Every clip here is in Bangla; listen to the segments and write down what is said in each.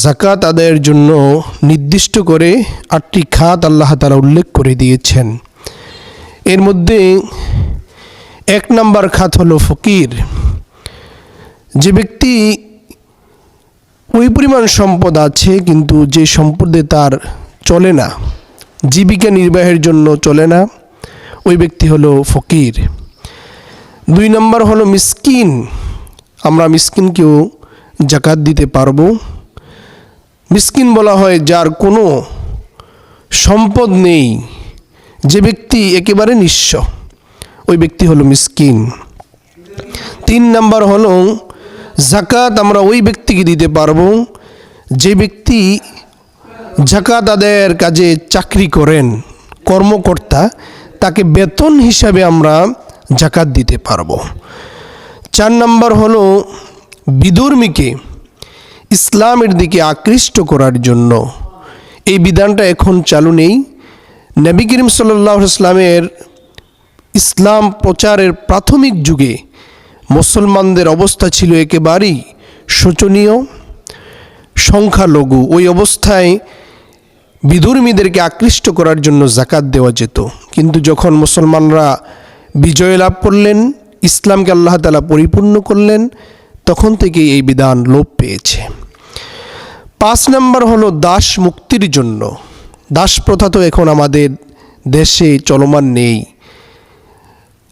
যাকাত আদায়ের জন্য নির্দিষ্ট করে ৮টি খাত আল্লাহ তাআলা উল্লেখ করে দিয়েছেন। এর মধ্যে ১ নম্বর খাত হলো ফকির। যে ব্যক্তি ওই পরিমাণ সম্পদ আছে কিন্তু যে সম্পদে তার চলে না, জীবিকা নির্বাহের জন্য চলে না, ওই ব্যক্তি হলো ফকির। ২ নম্বর হলো মিসকিন। আমরা মিসকিনকেও যাকাত দিতে পারবো। মিসকিন বলা হয় যার কোনো সম্পদ নেই, যে ব্যক্তি একেবারে নিঃস্ব, ওই ব্যক্তি হলো মিসকিন। ৩ নম্বর হলো যাকাত আমরা ওই ব্যক্তিকে দিতে পারবো যে ব্যক্তি যাকাত আদায়ের কাজে চাকরি করেন, কর্মকর্তা, তাকে বেতন হিসাবে আমরা যাকাত দিতে পারবো। ৪ নম্বর হলো বিধর্মীকে ইসলামের দিকে আকৃষ্ট করার জন্য। এই বিধানটা এখন চালু নেই। নবী করিম সাল্লাল্লাহু আলাইহি ওয়াসাল্লামের ইসলাম প্রচারের প্রাথমিক যুগে মুসলমানদের অবস্থা ছিল একেবারেই শোচনীয়, সংখ্যালঘু। ওই অবস্থায় বিধর্মীদেরকে আকৃষ্ট করার জন্য যাকাত দেওয়া যেত, কিন্তু যখন মুসলমানরা বিজয় লাভ করলেন, ইসলামকে আল্লাহ তাআলা পরিপূর্ণ করলেন, তখন থেকে এই বিধান লোপ পেয়েছে। ৫ নম্বর হলো দাস মুক্তির জন্য। দাস প্রথা তো এখন আমাদের দেশে চলমান নেই।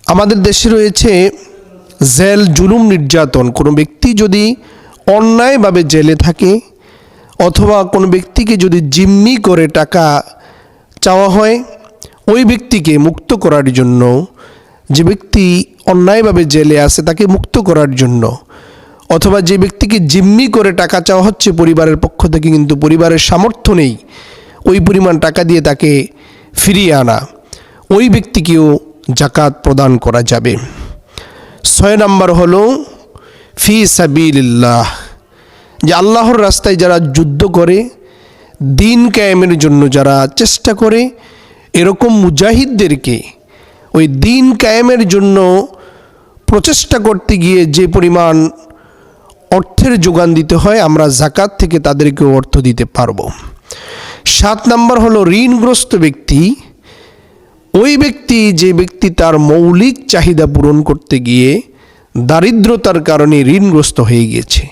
আমাদের দেশে রয়েছে জেল, জুলুম, নির্যাতন। কোনো ব্যক্তি যদি অন্যায়ভাবে জেলে থাকে অথবা কোনো ব্যক্তিকে যদি জিম্মি করে টাকা চাওয়া হয়, ওই ব্যক্তিকে মুক্ত করার জন্য, যে ব্যক্তি অন্যায়ভাবে জেলে আছে তাকে মুক্ত করার জন্য, অথবা যে ব্যক্তিকে জিম্মি করে টাকা চাওয়া হচ্ছে পরিবারের পক্ষ থেকে কিন্তু পরিবারের সামর্থ্য নেই ওই পরিমাণ টাকা দিয়ে তাকে ফিরিয়ে আনা, ওই ব্যক্তিকেও যাকাত প্রদান করা যাবে। ৬ নম্বর হলো ফি সাবিলিল্লাহ, যে আল্লাহর রাস্তায় যারা যুদ্ধ করে, দিন কায়েমের জন্য যারা চেষ্টা করে, এরকম মুজাহিদদেরকে ওই দিন কায়েমের জন্য প্রচেষ্টা করতে গিয়ে যে পরিমাণ অর্থের যোগান দিতে হয়, আমরা যাকাত থেকে তাদেরকেও অর্থ দিতে পারবো। ৭ নম্বর হলো ঋণগ্রস্ত ব্যক্তি। ওই ব্যক্তি যে ব্যক্তি তার মৌলিক চাহিদা পূরণ করতে গিয়ে দারিদ্রতার কারণে ঋণগ্রস্ত হয়ে গিয়েছে,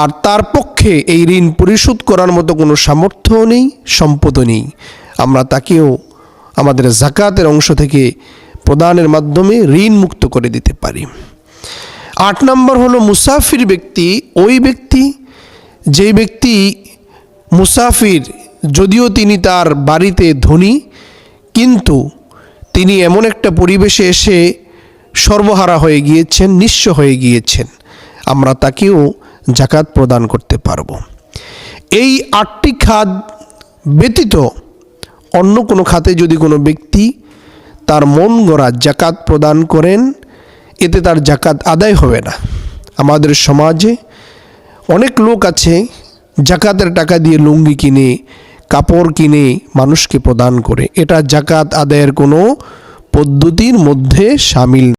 আর তার পক্ষে এই ঋণ পরিশোধ করার মতো কোনো সামর্থ্য নেই, সম্পদও নেই, আমরা তাকেও আমাদের যাকাতের অংশ থেকে প্রদানের মাধ্যমে ঋণ মুক্ত করে দিতে পারি। ৮ নম্বর হলো মুসাফির ব্যক্তি। ওই ব্যক্তি যেই ব্যক্তি মুসাফির, যদিও তিনি তার বাড়িতে ধনী, কিন্তু তিনি এমন একটা পরিবেশে এসে সর্বহারা হয়ে গিয়েছেন, নিঃস্ব হয়ে গিয়েছেন, আমরা তাকেও যাকাত প্রদান করতে পারব। এই ৮টি খাত ব্যতীত অন্য কোনো খাতে যদি কোনো ব্যক্তি তার মন গড়া যাকাত প্রদান করেন, এতে তার যাকাত আদায় হবে না। আমাদের সমাজে অনেক লোক আছে যাকাতের টাকা দিয়ে লুঙ্গি কিনে, কাপড় কিনে মানুষকে প্রদান করে। এটা যাকাত আদায়ের কোনো পদ্ধতির মধ্যে শামিল।